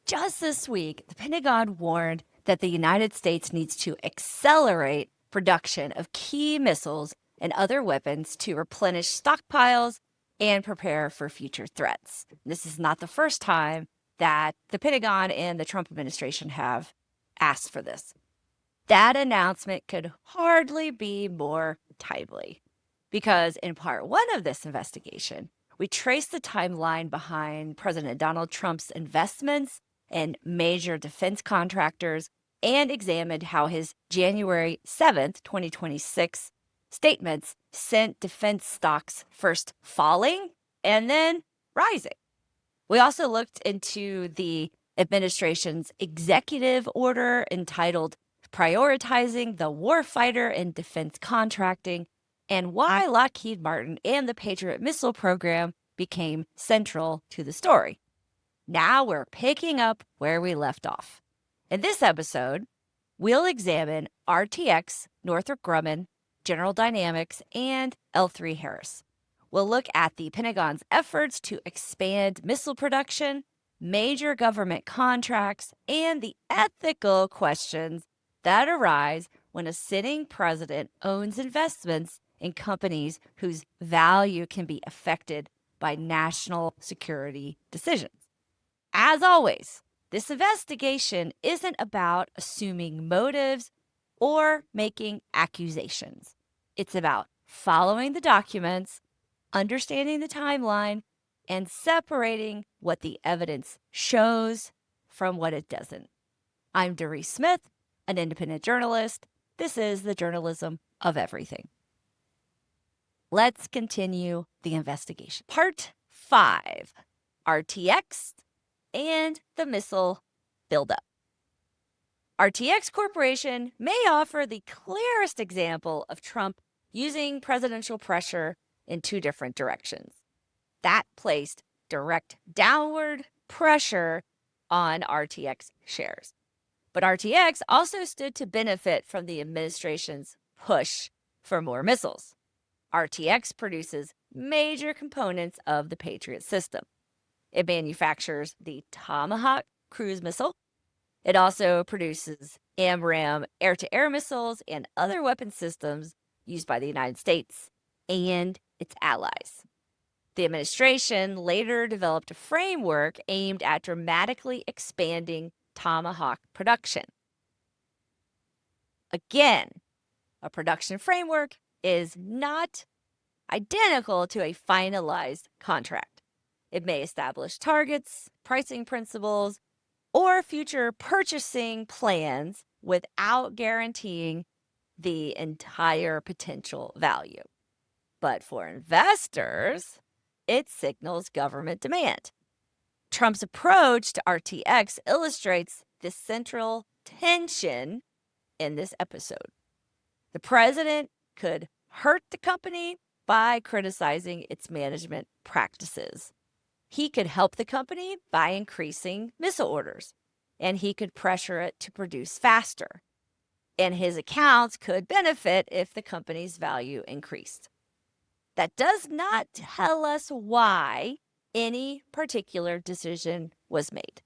Just this week, the Pentagon warned that the United States needs to accelerate production of key missiles and other weapons to replenish stockpiles and prepare for future threats. This is not the first time that the Pentagon and the Trump administration have asked for this. That announcement could hardly be more timely because in part one of this investigation, we traced the timeline behind President Donald Trump's investments in major defense contractors and examined how his January 7th, 2026 statements sent defense stocks first falling and then rising. We also looked into the administration's executive order entitled Prioritizing the Warfighter in Defense Contracting and why Lockheed Martin and the Patriot missile program became central to the story. Now we're picking up where we left off. In this episode, we'll examine RTX, Northrop Grumman, General Dynamics, and L3Harris. We'll look at the Pentagon's efforts to expand missile production, major government contracts, and the ethical questions that arise when a sitting president owns investments in companies whose value can be affected by national security decisions. As always, this investigation isn't about assuming motives or making accusations. It's about following the documents, understanding the timeline, and separating what the evidence shows from what it doesn't. I'm Darisse Smith, an independent journalist. This is the journalism of everything. Let's continue the investigation. Part 5, RTX and the missile buildup. RTX Corporation may offer the clearest example of Trump using presidential pressure in two different directions. That placed direct downward pressure on RTX shares. But RTX also stood to benefit from the administration's push for more missiles. RTX produces major components of the Patriot system. It manufactures the Tomahawk cruise missile. It also produces AMRAAM air-to-air missiles and other weapon systems used by the United States and its allies. The administration later developed a framework aimed at dramatically expanding Tomahawk production. Again, a production framework is not identical to a finalized contract. It may establish targets, pricing principles, or future purchasing plans without guaranteeing the entire potential value. But for investors, it signals government demand. Trump's approach to RTX illustrates the central tension in this episode. The president could hurt the company by criticizing its management practices. He could help the company by increasing missile orders, and he could pressure it to produce faster. And his accounts could benefit if the company's value increased. That does not tell us why any particular decision was made.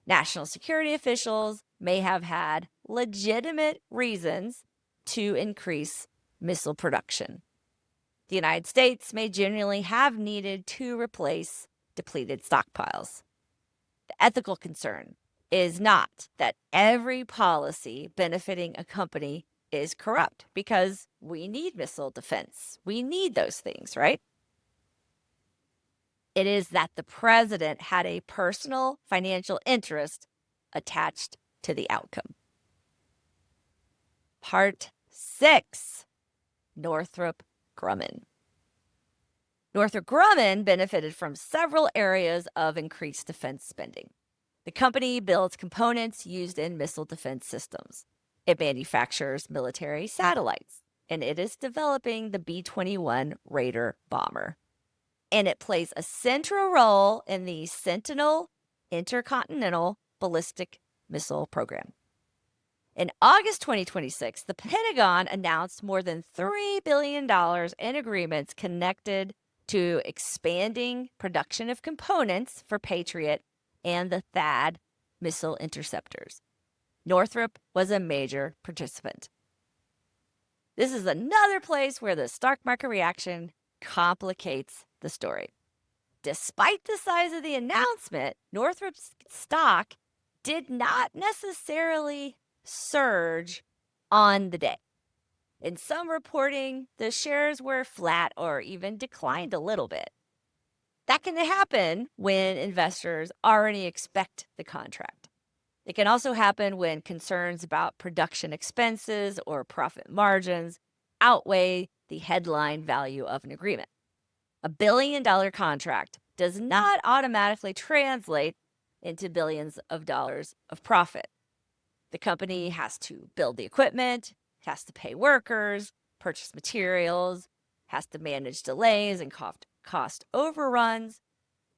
National security officials may have had legitimate reasons to increase missile production. The United States may genuinely have needed to replace depleted stockpiles. The ethical concern is not that every policy benefiting a company is corrupt, because we need missile defense. We need those things, right? It is that the president had a personal financial interest attached to the outcome. Part 6, Northrop Grumman. Northrop Grumman benefited from several areas of increased defense spending. The company builds components used in missile defense systems. It manufactures military satellites, and it is developing the B-21 Raider bomber. And it plays a central role in the Sentinel intercontinental ballistic missile program. In August 2026, the Pentagon announced more than $3 billion in agreements connected to expanding production of components for Patriot and the THAAD missile interceptors. Northrop was a major participant. This is another place where the stock market reaction complicates the story. Despite the size of the announcement, Northrop's stock did not necessarily surge on the day. In some reporting, the shares were flat or even declined a little bit. That can happen when investors already expect the contract. It can also happen when concerns about production expenses or profit margins outweigh the headline value of an agreement. $1 billion contract does not automatically translate into billions of dollars of profit. The company has to build the equipment, has to pay workers, purchase materials, has to manage delays and cost overruns.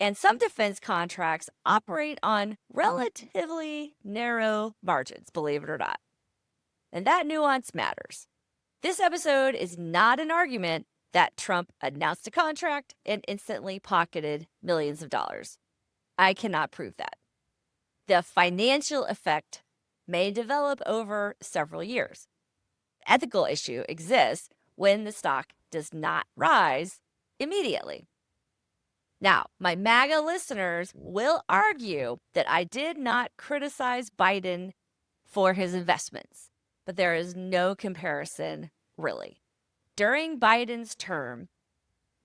And some defense contracts operate on relatively narrow margins, believe it or not. And that nuance matters. This episode is not an argument that Trump announced a contract and instantly pocketed millions of dollars. I cannot prove that. The financial effect may develop over several years. The ethical issue exists when the stock does not rise immediately. Now, my MAGA listeners will argue that I did not criticize Biden for his investments, but there is no comparison, really. During Biden's term,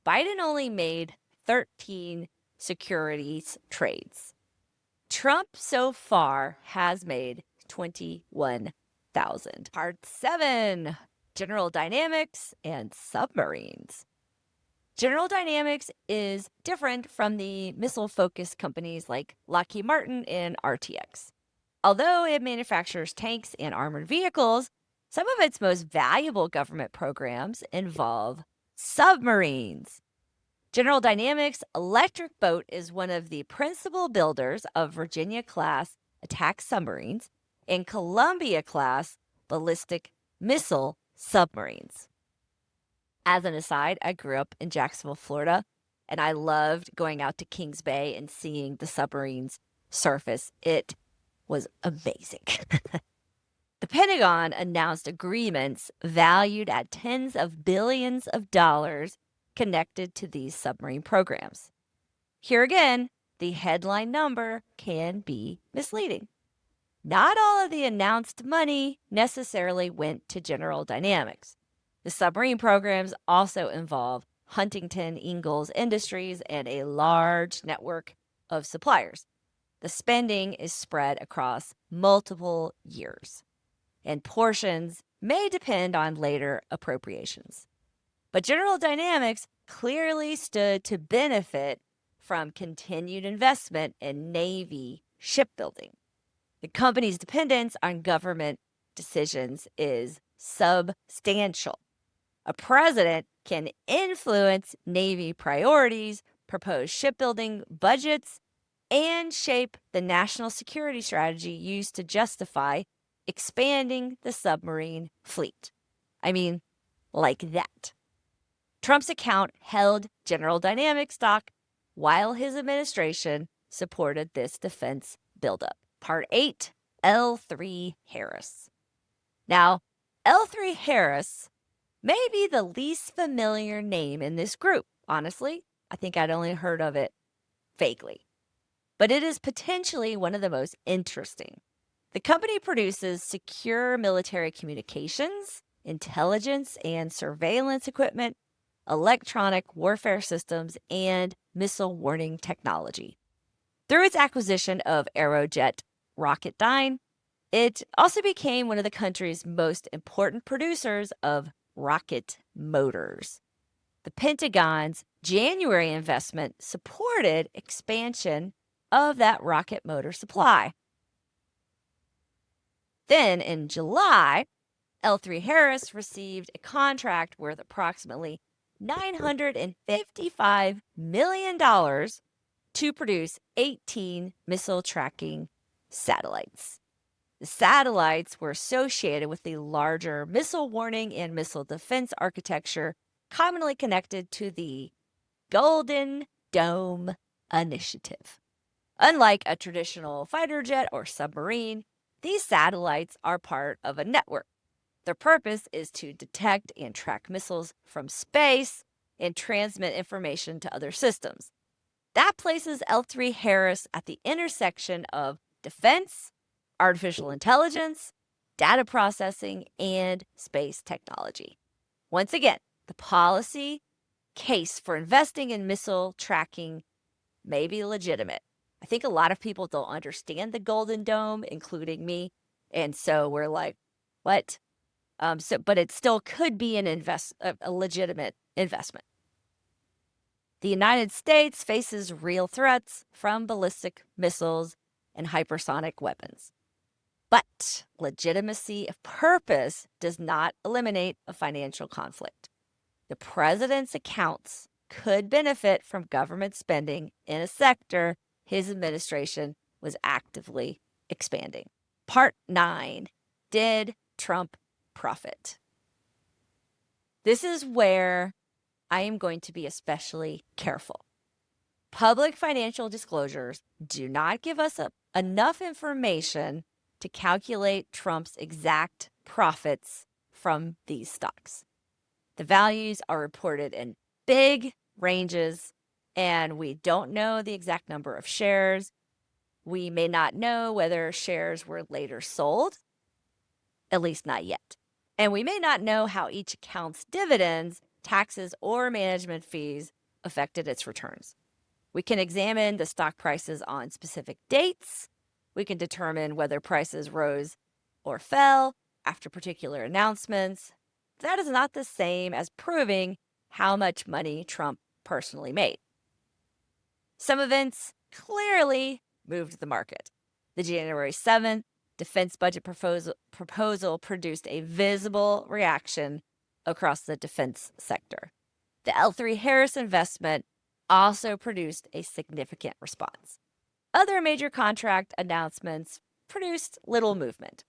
Biden only made 13 securities trades. Trump so far has made 21,000. Part 7, General Dynamics and submarines. General Dynamics is different from the missile-focused companies like Lockheed Martin and RTX. Although it manufactures tanks and armored vehicles, some of its most valuable government programs involve submarines. General Dynamics Electric Boat is one of the principal builders of Virginia-class attack submarines and Columbia-class ballistic missile submarines. As an aside, I grew up in Jacksonville, Florida, and I loved going out to Kings Bay and seeing the submarines surface. It was amazing. The Pentagon announced agreements valued at tens of billions of dollars connected to these submarine programs. Here again, the headline number can be misleading. Not all of the announced money necessarily went to General Dynamics. The submarine programs also involve Huntington Ingalls Industries and a large network of suppliers. The spending is spread across multiple years, and portions may depend on later appropriations. But General Dynamics clearly stood to benefit from continued investment in Navy shipbuilding. The company's dependence on government decisions is substantial. A president can influence Navy priorities, propose shipbuilding budgets, and shape the national security strategy used to justify expanding the submarine fleet. I mean, like that. Trump's account held General Dynamics stock while his administration supported this defense buildup. Part 8, L3Harris. Now, L3Harris may be the least familiar name in this group. Honestly, I think I'd only heard of it vaguely. But it is potentially one of the most interesting. The company produces secure military communications, intelligence and surveillance equipment, electronic warfare systems, and missile warning technology. Through its acquisition of Aerojet Rocketdyne, it also became one of the country's most important producers of rocket motors. The Pentagon's January investment supported expansion of that rocket motor supply. Then in July, L3Harris received a contract worth approximately $955 million to produce 18 missile tracking satellites. The satellites were associated with the larger missile warning and missile defense architecture commonly connected to the Golden Dome Initiative. Unlike a traditional fighter jet or submarine, these satellites are part of a network. Their purpose is to detect and track missiles from space and transmit information to other systems. That places L3Harris at the intersection of defense, artificial intelligence, data processing, and space technology. Once again, the policy case for investing in missile tracking may be legitimate. I think a lot of people don't understand the Golden Dome, including me. And so we're like, what? But it still could be a legitimate investment. The United States faces real threats from ballistic missiles and hypersonic weapons. But legitimacy of purpose does not eliminate a financial conflict. The president's accounts could benefit from government spending in a sector his administration was actively expanding. Part 9. Did Trump profit? This is where I am going to be especially careful. Public financial disclosures do not give us enough information to calculate Trump's exact profits from these stocks. The values are reported in big ranges, and we don't know the exact number of shares. We may not know whether shares were later sold, at least not yet. And we may not know how each account's dividends, taxes, or management fees affected its returns. We can examine the stock prices on specific dates. We can determine whether prices rose or fell after particular announcements. That is not the same as proving how much money Trump personally made. Some events clearly moved the market. The January 7th defense budget proposal produced a visible reaction across the defense sector. The L3Harris investment also produced a significant response. Other major contract announcements produced little movement.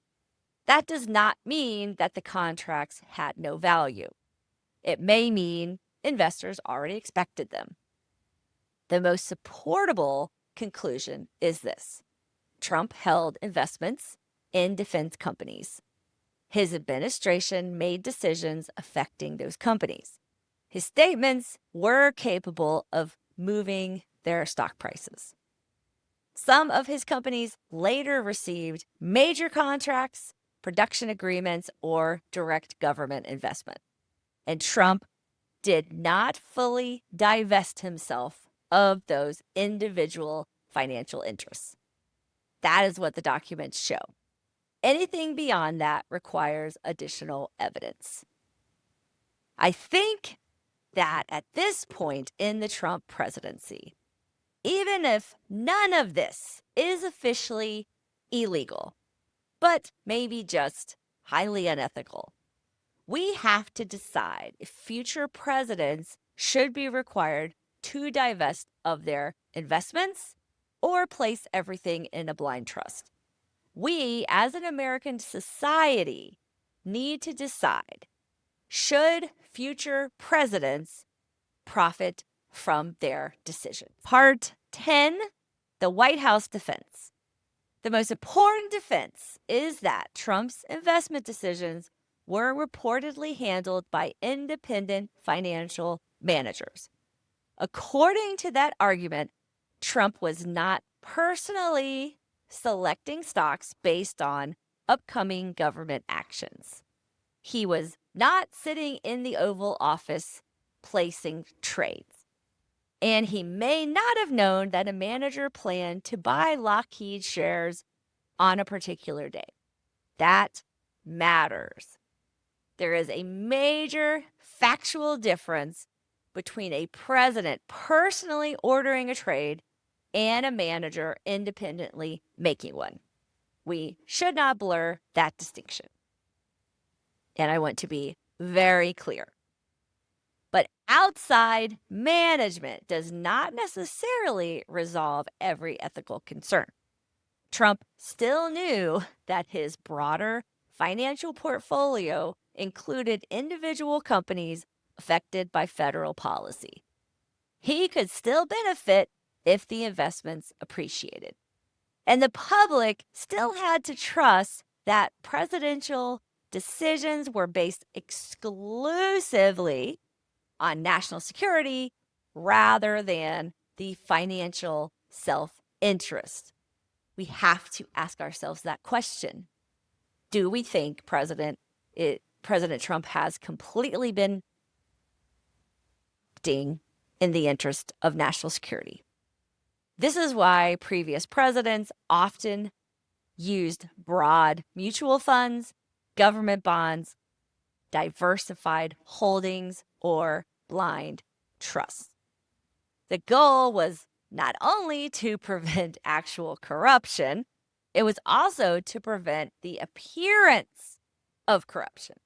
That does not mean that the contracts had no value. It may mean investors already expected them. The most supportable conclusion is this: Trump held investments in defense companies. His administration made decisions affecting those companies. His statements were capable of moving their stock prices. Some of his companies later received major contracts, production agreements, or direct government investment. And Trump did not fully divest himself of those individual financial interests. That is what the documents show. Anything beyond that requires additional evidence. I think that at this point in the Trump presidency, even if none of this is officially illegal, but maybe just highly unethical, we have to decide if future presidents should be required to divest of their investments or place everything in a blind trust. We, as an American society, need to decide, should future presidents profit from their decisions? Part 10, the White House defense. The most important defense is that Trump's investment decisions were reportedly handled by independent financial managers. According to that argument, Trump was not personally selecting stocks based on upcoming government actions. He was not sitting in the Oval Office placing trades. And he may not have known that a manager planned to buy Lockheed shares on a particular day. That matters. There is a major factual difference between a president personally ordering a trade and a manager independently making one. We should not blur that distinction. And I want to be very clear. But outside management does not necessarily resolve every ethical concern. Trump still knew that his broader financial portfolio included individual companies affected by federal policy. He could still benefit if the investments appreciated. And the public still had to trust that presidential decisions were based exclusively on national security rather than the financial self-interest. We have to ask ourselves that question. Do we think President Trump has completely been acting in the interest of national security? This is why previous presidents often used broad mutual funds, government bonds, diversified holdings, or blind trusts. The goal was not only to prevent actual corruption, it was also to prevent the appearance of corruption.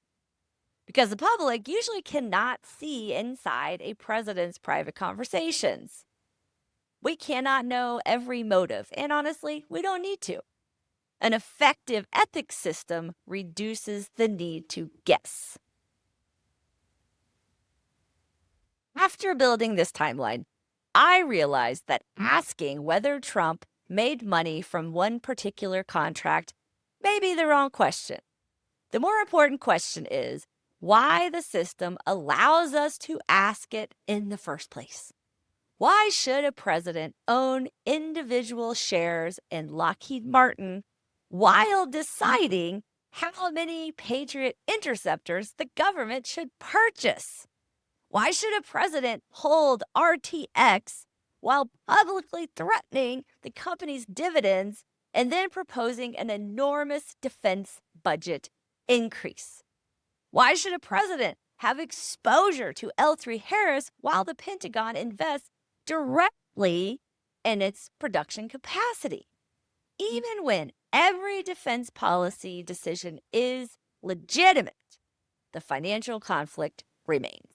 Because the public usually cannot see inside a president's private conversations. We cannot know every motive, and honestly, we don't need to. An effective ethics system reduces the need to guess. After building this timeline, I realized that asking whether Trump made money from one particular contract may be the wrong question. The more important question is why the system allows us to ask it in the first place. Why should a president own individual shares in Lockheed Martin while deciding how many Patriot interceptors the government should purchase? Why should a president hold RTX while publicly threatening the company's dividends and then proposing an enormous defense budget increase? Why should a president have exposure to L3Harris while the Pentagon invests directly in its production capacity? Even when every defense policy decision is legitimate, the financial conflict remains.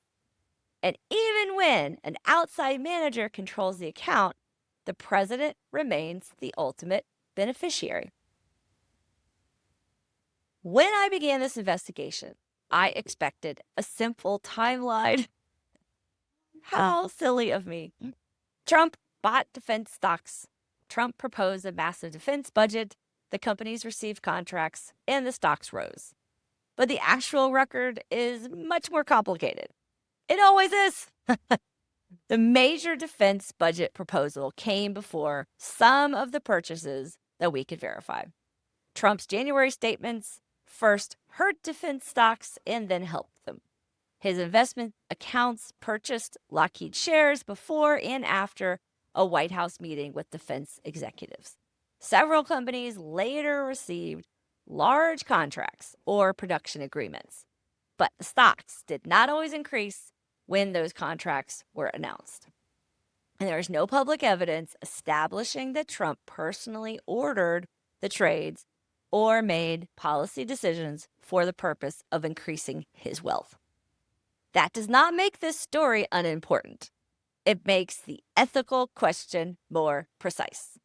And even when an outside manager controls the account, the president remains the ultimate beneficiary. When I began this investigation, I expected a simple timeline. How silly of me. Trump bought defense stocks. Trump proposed a massive defense budget. The companies received contracts, and the stocks rose. But the actual record is much more complicated. It always is. The major defense budget proposal came before some of the purchases that we could verify. Trump's January statements first hurt defense stocks and then helped them. His investment accounts purchased Lockheed shares before and after a White House meeting with defense executives. Several companies later received large contracts or production agreements, but the stocks did not always increase when those contracts were announced. And there is no public evidence establishing that Trump personally ordered the trades or made policy decisions for the purpose of increasing his wealth. That does not make this story unimportant. It makes the ethical question more precise.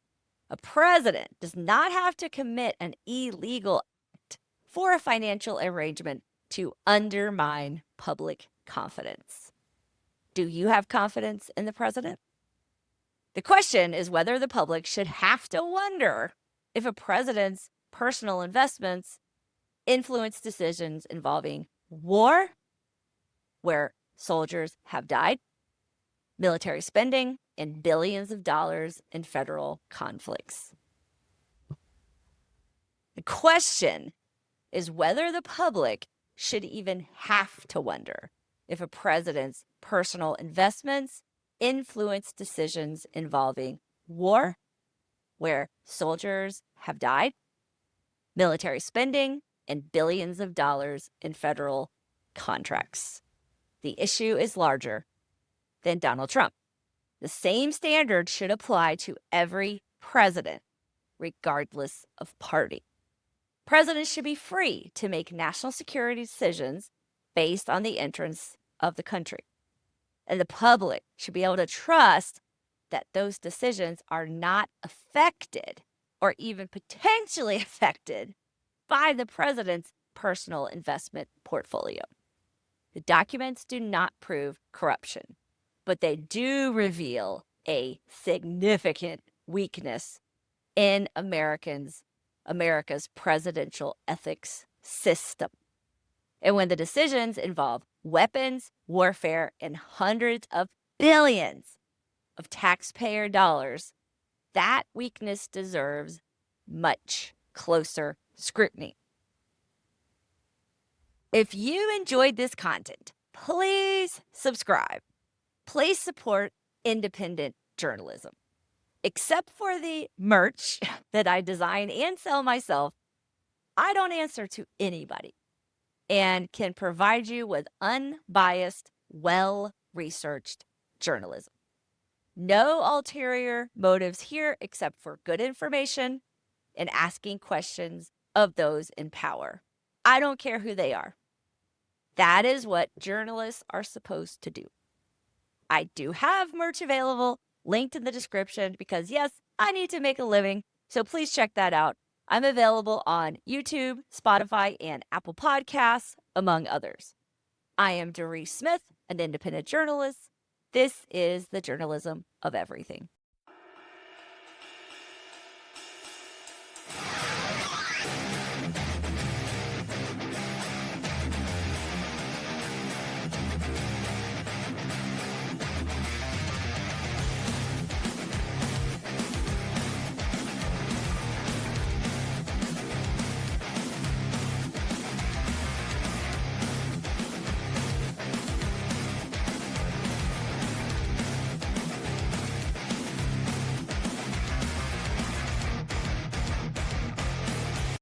A president does not have to commit an illegal act for a financial arrangement to undermine public confidence. Do you have confidence in the president? The question is whether the public should have to wonder if a president's personal investments influence decisions involving war, where soldiers have died, military spending, and billions of dollars in federal conflicts. The question is whether the public should even have to wonder if a president's personal investments influence decisions involving war, where soldiers have died, military spending, and billions of dollars in federal contracts. The issue is larger than Donald Trump. The same standard should apply to every president, regardless of party. Presidents should be free to make national security decisions based on the interests of the country. And the public should be able to trust that those decisions are not affected or even potentially affected by the president's personal investment portfolio. The documents do not prove corruption, but they do reveal a significant weakness in America's presidential ethics system. And when the decisions involve weapons, warfare, and hundreds of billions of taxpayer dollars, that weakness deserves much closer scrutiny. If you enjoyed this content, please subscribe. Please support independent journalism. Except for the merch that I design and sell myself, I don't answer to anybody and can provide you with unbiased, well-researched journalism. No ulterior motives here except for good information and asking questions of those in power. I don't care who they are. That is what journalists are supposed to do. I do have merch available, linked in the description, because yes, I need to make a living, so please check that out. I'm available on YouTube, Spotify, and Apple Podcasts, among others. I am Darisse Smith, an independent journalist. This is the journalism of everything.